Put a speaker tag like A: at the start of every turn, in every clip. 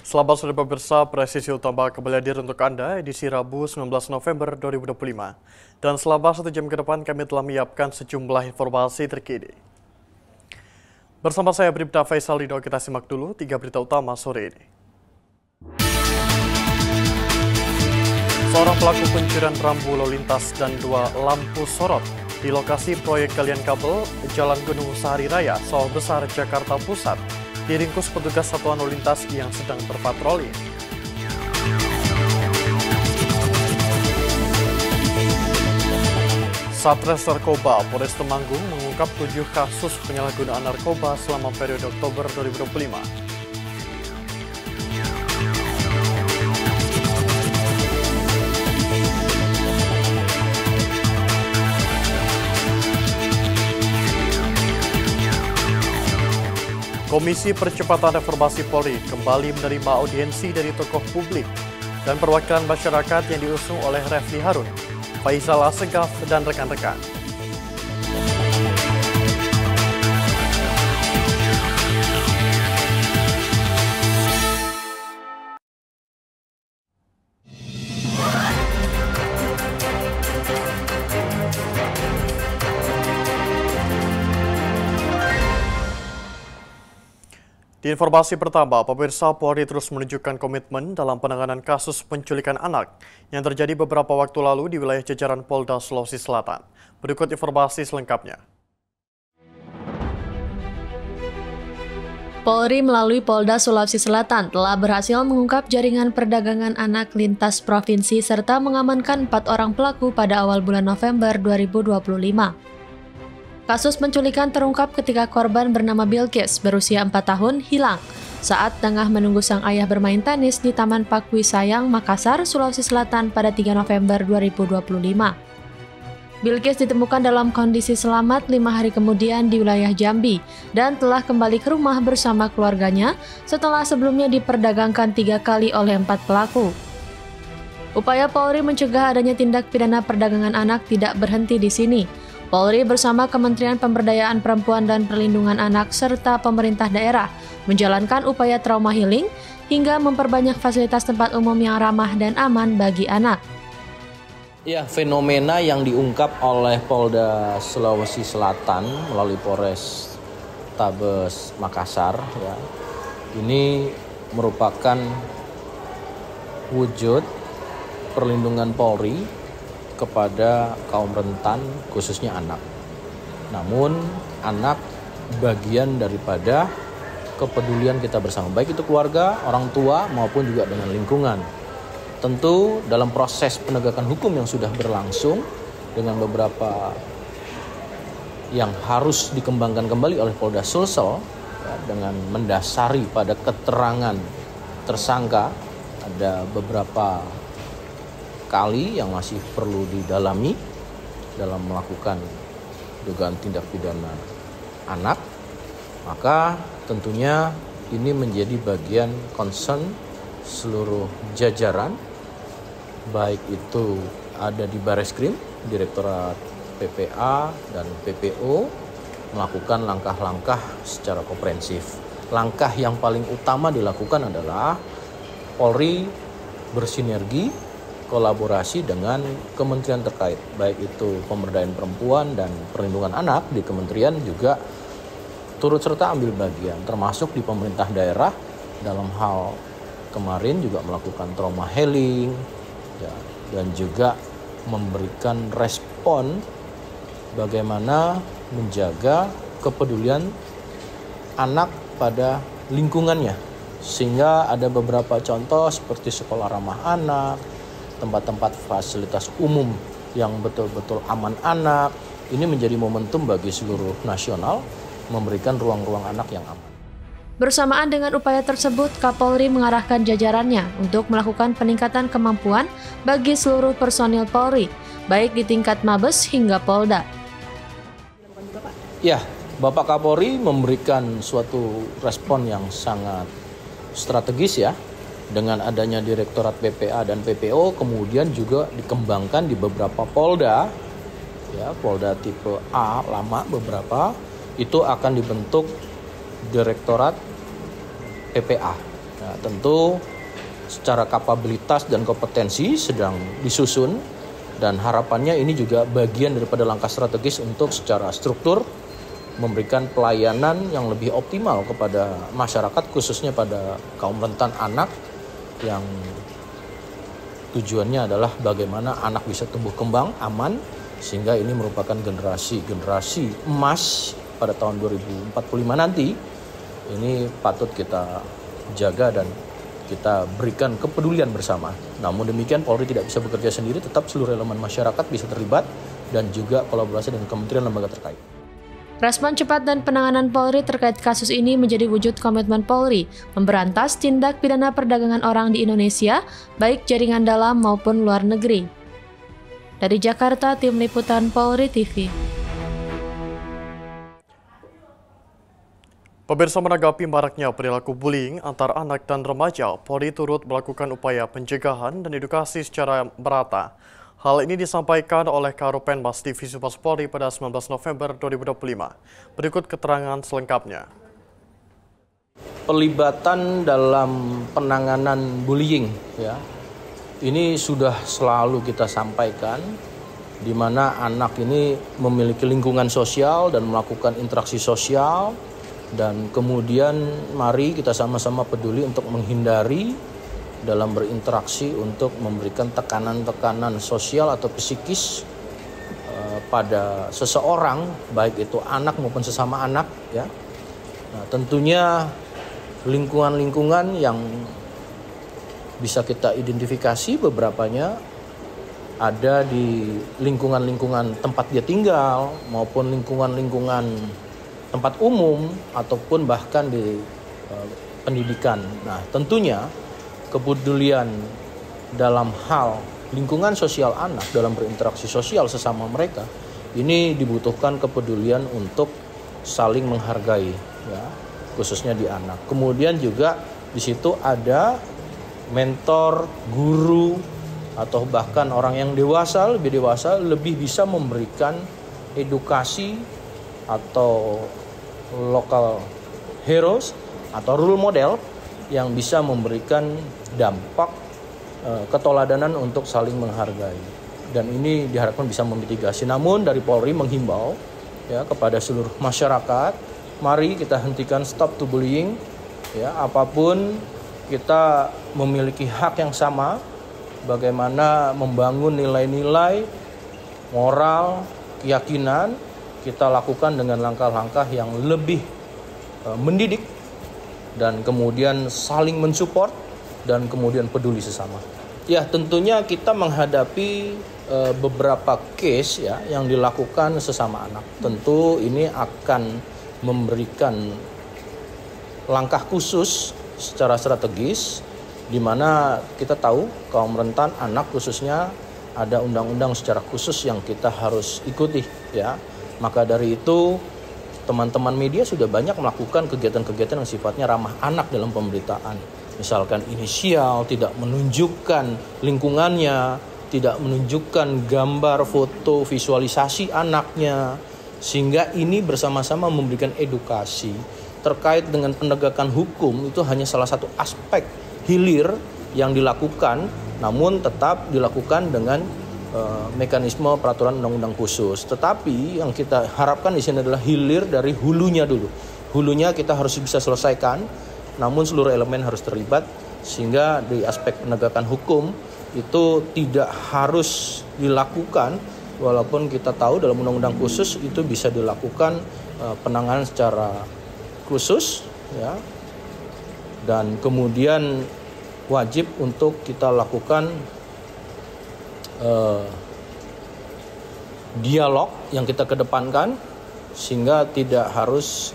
A: Selamat sore pemirsa, presisi utama kembali hadir untuk Anda edisi Rabu 19 November 2025. Dan selama 1 jam ke depan kami telah menyiapkan sejumlah informasi terkini. Bersama saya Bribda Faisal Lido, kita simak dulu 3 berita utama sore ini. Seorang pelaku pencurian rambu lalu lintas dan 2 lampu sorot di lokasi proyek galian kabel Jalan Gunung Sahari Raya, Sawah Besar, Jakarta Pusat, diringkus petugas satuan lalu lintas yang sedang berpatroli. Satres Narkoba Polres Temanggung mengungkap 7 kasus penyalahgunaan narkoba selama periode Oktober 2025. Komisi Percepatan Reformasi Polri kembali menerima audiensi dari tokoh publik dan perwakilan masyarakat yang diusung oleh Refli Harun, Faisal Assegaf, dan rekan-rekan. Di informasi pertama, pemirsa, Polri terus menunjukkan komitmen dalam penanganan kasus penculikan anak yang terjadi beberapa waktu lalu di wilayah jajaran Polda Sulawesi Selatan. Berikut informasi selengkapnya.
B: Polri melalui Polda Sulawesi Selatan telah berhasil mengungkap jaringan perdagangan anak lintas provinsi serta mengamankan 4 orang pelaku pada awal bulan November 2025. Kasus penculikan terungkap ketika korban bernama Bilkis berusia 4 tahun hilang saat tengah menunggu sang ayah bermain tenis di Taman Pakui Sayang, Makassar, Sulawesi Selatan pada 3 November 2025. Bilkis ditemukan dalam kondisi selamat 5 hari kemudian di wilayah Jambi dan telah kembali ke rumah bersama keluarganya setelah sebelumnya diperdagangkan 3 kali oleh 4 pelaku. Upaya Polri mencegah adanya tindak pidana perdagangan anak tidak berhenti di sini. Polri bersama Kementerian Pemberdayaan Perempuan dan Perlindungan Anak serta pemerintah daerah menjalankan upaya trauma healing hingga memperbanyak fasilitas tempat umum yang ramah dan aman bagi anak.
C: Ya, fenomena yang diungkap oleh Polda Sulawesi Selatan melalui Polres Tabes Makassar, ya, ini merupakan wujud perlindungan Polri kepada kaum rentan, khususnya anak. Namun anak bagian daripada kepedulian kita bersama, baik itu keluarga, orang tua maupun juga dengan lingkungan. Tentu dalam proses penegakan hukum yang sudah berlangsung dengan beberapa yang harus dikembangkan kembali oleh Polda Sulsel, ya, dengan mendasari pada keterangan tersangka, ada beberapa kali yang masih perlu didalami dalam melakukan dugaan tindak pidana anak, maka tentunya ini menjadi bagian concern seluruh jajaran, baik itu ada di Bareskrim, Direktorat PPA dan PPO, melakukan langkah-langkah secara komprehensif. Langkah yang paling utama dilakukan adalah Polri bersinergi kolaborasi dengan kementerian terkait, baik itu pemberdayaan perempuan dan perlindungan anak di kementerian juga turut serta ambil bagian, termasuk di pemerintah daerah dalam hal kemarin juga melakukan trauma healing, ya, dan juga memberikan respon bagaimana menjaga kepedulian anak pada lingkungannya, sehingga ada beberapa contoh seperti sekolah ramah anak, tempat-tempat fasilitas umum yang betul-betul aman anak. Ini menjadi momentum bagi seluruh nasional memberikan ruang-ruang anak yang aman.
B: Bersamaan dengan upaya tersebut, Kapolri mengarahkan jajarannya untuk melakukan peningkatan kemampuan bagi seluruh personil Polri, baik di tingkat Mabes hingga Polda.
C: Ya, Bapak Kapolri memberikan suatu respon yang sangat strategis, ya, dengan adanya Direktorat PPA dan PPO, kemudian juga dikembangkan di beberapa Polda, ya, Polda tipe A lama beberapa, itu akan dibentuk Direktorat PPA. Nah, Nah, tentu secara kapabilitas dan kompetensi sedang disusun dan harapannya ini juga bagian daripada langkah strategis untuk secara struktur memberikan pelayanan yang lebih optimal kepada masyarakat khususnya pada kaum rentan anak yang tujuannya adalah bagaimana anak bisa tumbuh kembang aman sehingga ini merupakan generasi emas pada tahun 2045 nanti. Ini patut kita jaga dan kita berikan kepedulian bersama. Namun demikian Polri tidak bisa bekerja sendiri, tetap seluruh elemen masyarakat bisa terlibat dan juga kolaborasi dengan kementerian lembaga terkait.
B: Respon cepat dan penanganan Polri terkait kasus ini menjadi wujud komitmen Polri memberantas tindak pidana perdagangan orang di Indonesia, baik jaringan dalam maupun luar negeri. Dari Jakarta, Tim Liputan Polri TV.
A: Pemirsa, menanggapi maraknya perilaku bullying antar anak dan remaja, Polri turut melakukan upaya pencegahan dan edukasi secara merata. Hal ini disampaikan oleh Karopenmas Divisi Humas Polri pada 19 November 2025. Berikut keterangan selengkapnya.
C: Pelibatan dalam penanganan bullying, ya, ini sudah selalu kita sampaikan, di mana anak ini memiliki lingkungan sosial dan melakukan interaksi sosial, dan kemudian mari kita sama-sama peduli untuk menghindari dalam berinteraksi untuk memberikan tekanan-tekanan sosial atau psikis pada seseorang, baik itu anak maupun sesama anak, ya. Nah, tentunya lingkungan-lingkungan yang bisa kita identifikasi beberapanya ada di lingkungan-lingkungan tempat dia tinggal maupun lingkungan-lingkungan tempat umum ataupun bahkan di pendidikan. Nah, tentunya kepedulian dalam hal lingkungan sosial anak dalam berinteraksi sosial sesama mereka ini dibutuhkan kepedulian untuk saling menghargai, ya, khususnya di anak. Kemudian juga di situ ada mentor, guru atau bahkan orang yang lebih dewasa lebih bisa memberikan edukasi atau local heroes atau role model yang bisa memberikan dampak keteladanan untuk saling menghargai, dan ini diharapkan bisa memitigasi. Namun dari Polri menghimbau, ya, kepada seluruh masyarakat, mari kita hentikan stop to bullying, ya, apapun kita memiliki hak yang sama bagaimana membangun nilai-nilai moral, keyakinan, kita lakukan dengan langkah-langkah yang lebih mendidik dan kemudian saling mensupport dan kemudian peduli sesama. Ya, tentunya kita menghadapi beberapa case, ya, yang dilakukan sesama anak. Tentu ini akan memberikan langkah khusus secara strategis di mana kita tahu kaum rentan anak khususnya ada undang-undang secara khusus yang kita harus ikuti, ya. Maka dari itu teman-teman media sudah banyak melakukan kegiatan-kegiatan yang sifatnya ramah anak dalam pemberitaan. Misalkan inisial, tidak menunjukkan lingkungannya, tidak menunjukkan gambar, foto, visualisasi anaknya. Sehingga ini bersama-sama memberikan edukasi terkait dengan penegakan hukum. Itu hanya salah satu aspek hilir yang dilakukan, namun tetap dilakukan dengan mekanisme peraturan undang-undang khusus. Tetapi yang kita harapkan di sini adalah hilir dari hulunya dulu. Hulunya kita harus bisa selesaikan, namun seluruh elemen harus terlibat sehingga di aspek penegakan hukum itu tidak harus dilakukan, walaupun kita tahu dalam undang-undang khusus itu bisa dilakukan penanganan secara khusus, ya. Dan kemudian wajib untuk kita lakukan dialog yang kita kedepankan sehingga tidak harus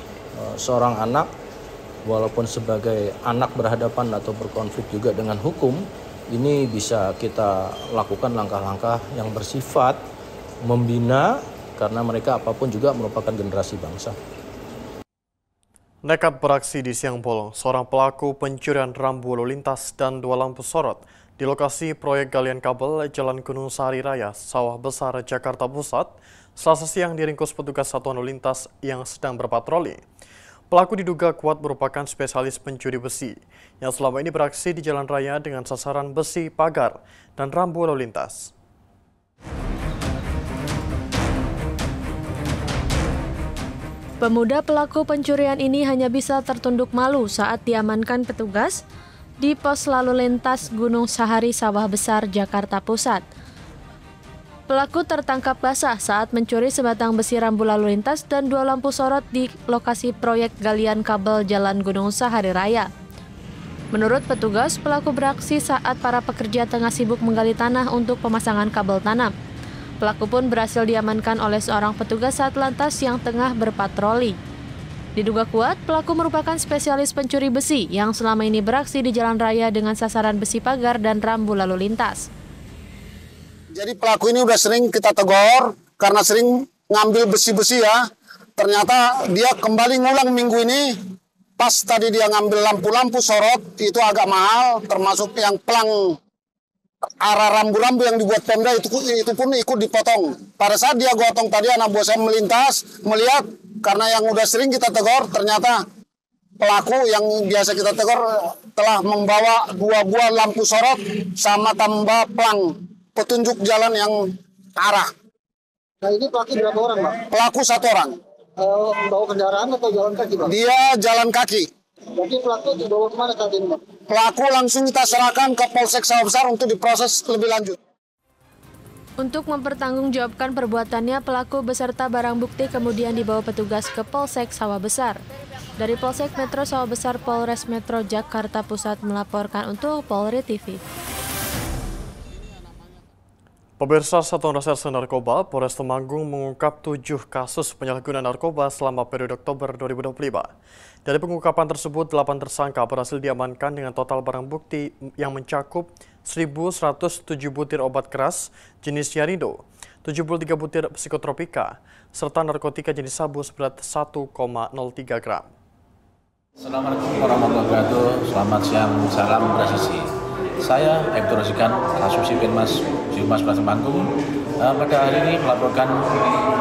C: seorang anak walaupun sebagai anak berhadapan atau berkonflik juga dengan hukum, ini bisa kita lakukan langkah-langkah yang bersifat membina karena mereka apapun juga merupakan generasi bangsa.
A: Nekat beraksi di siang bolong, seorang pelaku pencurian rambu lalu lintas dan 2 lampu sorot di lokasi proyek galian kabel Jalan Gunung Sahari Raya, Sawah Besar, Jakarta Pusat, Selasa siang diringkus petugas Satuan Lalu Lintas yang sedang berpatroli. Pelaku diduga kuat merupakan spesialis pencuri besi yang selama ini beraksi di jalan raya dengan sasaran besi, pagar, dan rambu lalu lintas.
B: Pemuda pelaku pencurian ini hanya bisa tertunduk malu saat diamankan petugas di pos lalu lintas Gunung Sahari Sawah Besar, Jakarta Pusat. Pelaku tertangkap basah saat mencuri sebatang besi rambu lalu lintas dan 2 lampu sorot di lokasi proyek galian kabel Jalan Gunung Sahari Raya. Menurut petugas, pelaku beraksi saat para pekerja tengah sibuk menggali tanah untuk pemasangan kabel tanam. Pelaku pun berhasil diamankan oleh seorang petugas Satlantas yang tengah berpatroli. Diduga kuat, pelaku merupakan spesialis pencuri besi yang selama ini beraksi di jalan raya dengan sasaran besi pagar dan rambu lalu lintas.
D: Jadi pelaku ini udah sering kita tegur karena sering ngambil besi-besi ya. Ternyata dia kembali ngulang minggu ini. Pas tadi dia ngambil lampu-lampu sorot itu agak mahal, termasuk yang pelang arah rambu-rambu yang dibuat Pemda itu pun ikut dipotong. Pada saat dia gotong tadi anak buah saya melintas melihat karena yang udah sering kita tegur ternyata pelaku yang biasa kita tegur telah membawa 2 buah lampu sorot sama tambah pelang petunjuk jalan yang arah.
E: Nah ini pelaku berapa orang, Pak?
D: Pelaku 1 orang.
E: Membawa kendaraan atau jalan kaki, Pak?
D: Dia jalan kaki.
E: Jadi pelaku dibawa kemana saat ini, Pak?
D: Pelaku langsung kita serahkan ke Polsek Sawah Besar untuk diproses lebih lanjut.
B: Untuk mempertanggungjawabkan perbuatannya, pelaku beserta barang bukti kemudian dibawa petugas ke Polsek Sawah Besar. Dari Polsek Metro Sawah Besar, Polres Metro Jakarta Pusat melaporkan untuk Polri TV.
A: Pemirsa, Satuan Reserse Narkoba Polres Temanggung mengungkap 7 kasus penyalahgunaan narkoba selama periode Oktober 2025. Dari pengungkapan tersebut, 8 tersangka berhasil diamankan dengan total barang bukti yang mencakup 1.107 butir obat keras jenis Yarindo, 73 butir psikotropika, serta narkotika jenis sabu seberat 1,03 gram.
C: Assalamualaikum warahmatullahi wabarakatuh. Selamat siang, salam presisi. Saya Hector Rosikan, kasus Sipinmas Polres Temanggung. Pada hari ini melaporkan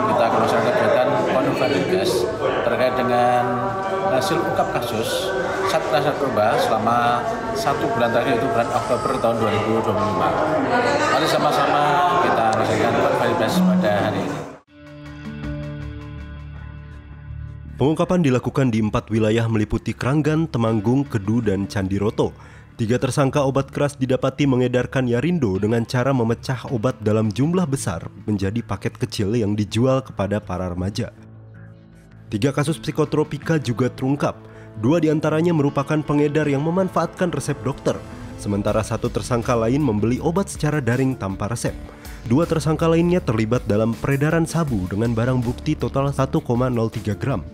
C: kita ke masyarakat kegiatan konfirmasi terkait dengan hasil ungkap kasus Satgas Narkoba selama 1 bulan terakhir, itu bulan Oktober tahun 2025. Mari sama-sama kita rasakan konfirmasi pada hari ini.
F: Pengungkapan dilakukan di 4 wilayah meliputi Kranggan, Temanggung, Kedu, dan Candiroto. 3 tersangka obat keras didapati mengedarkan Yarindo dengan cara memecah obat dalam jumlah besar menjadi paket kecil yang dijual kepada para remaja. 3 kasus psikotropika juga terungkap. 2 diantaranya merupakan pengedar yang memanfaatkan resep dokter, sementara 1 tersangka lain membeli obat secara daring tanpa resep. 2 tersangka lainnya terlibat dalam peredaran sabu dengan barang bukti total 1,03 gram.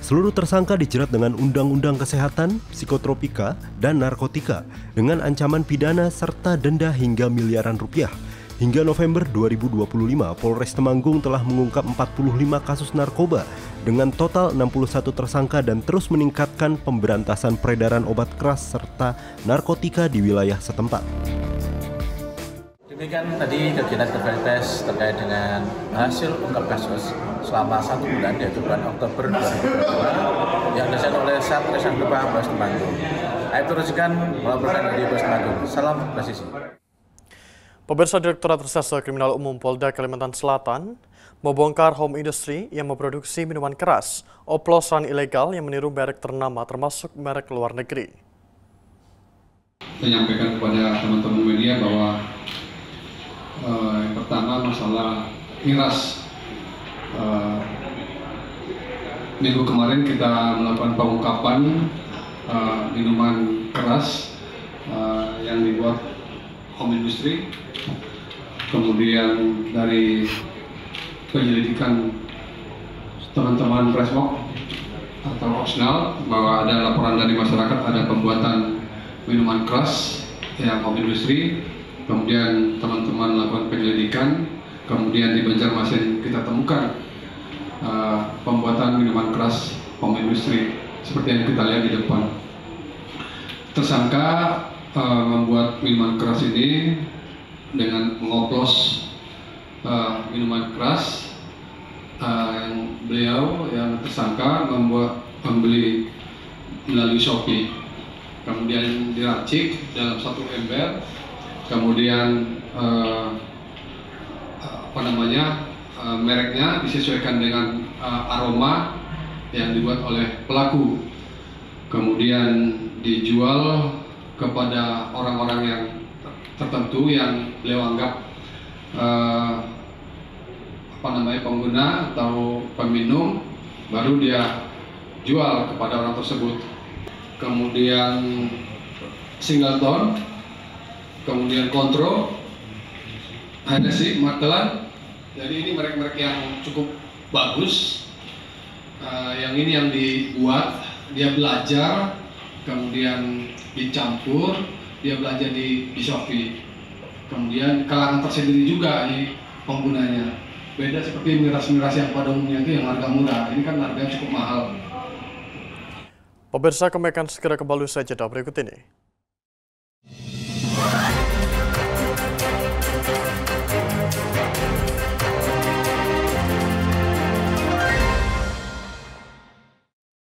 F: Seluruh tersangka dijerat dengan Undang-Undang Kesehatan, Psikotropika, dan Narkotika dengan ancaman pidana serta denda hingga miliaran rupiah. Hingga November 2025, Polres Temanggung telah mengungkap 45 kasus narkoba dengan total 61 tersangka dan terus meningkatkan pemberantasan peredaran obat keras serta narkotika di wilayah setempat.
C: Demikian tadi kegiatan konferensi terkait dengan hasil ungkap kasus selama 1 bulan, yaitu bulan Oktober 2022 yang dilaksanakan oleh Satgas Narkoba Polres Temanggung. Hector Rosikan melaporkan dari Polres Temanggung. Salam presisi.
A: Pemirsa, Direktorat Reserse Kriminal Umum Polda Kalimantan Selatan membongkar home industry yang memproduksi minuman keras, oplosan ilegal yang meniru merek ternama termasuk merek luar negeri.
G: Menyampaikan kepada teman-teman media bahwa yang pertama masalah miras. Minggu kemarin kita melakukan pengungkapan minuman keras yang dibuat home industry. Kemudian dari penyelidikan teman-teman Presmok atau Opsional bahwa ada laporan dari masyarakat ada pembuatan minuman keras yang home industry. Kemudian teman-teman melakukan penyelidikan, kemudian di Banjarmasin kita temukan pembuatan minuman keras home industry seperti yang kita lihat di depan. Tersangka membuat minuman keras ini dengan mengoplos minuman keras. Beliau yang tersangka membuat membeli melalui Shopee, kemudian diracik dalam satu ember, kemudian mereknya disesuaikan dengan aroma yang dibuat oleh pelaku, kemudian dijual kepada orang-orang yang tertentu yang beliau anggap pengguna atau peminum, baru dia jual kepada orang tersebut. Kemudian Singleton, kemudian Contro, Hennessy, Macallan. Jadi ini merek-merek yang cukup bagus. Yang ini yang dibuat, dia belajar, kemudian dicampur, dia belajar di Shopee. Kemudian kalangan tersendiri juga ini penggunanya. Beda seperti miras-miras yang pada umumnya itu yang harga murah, ini kan harganya cukup mahal.
A: Pemirsa, kami akan segera kembali usai jeda berikut ini.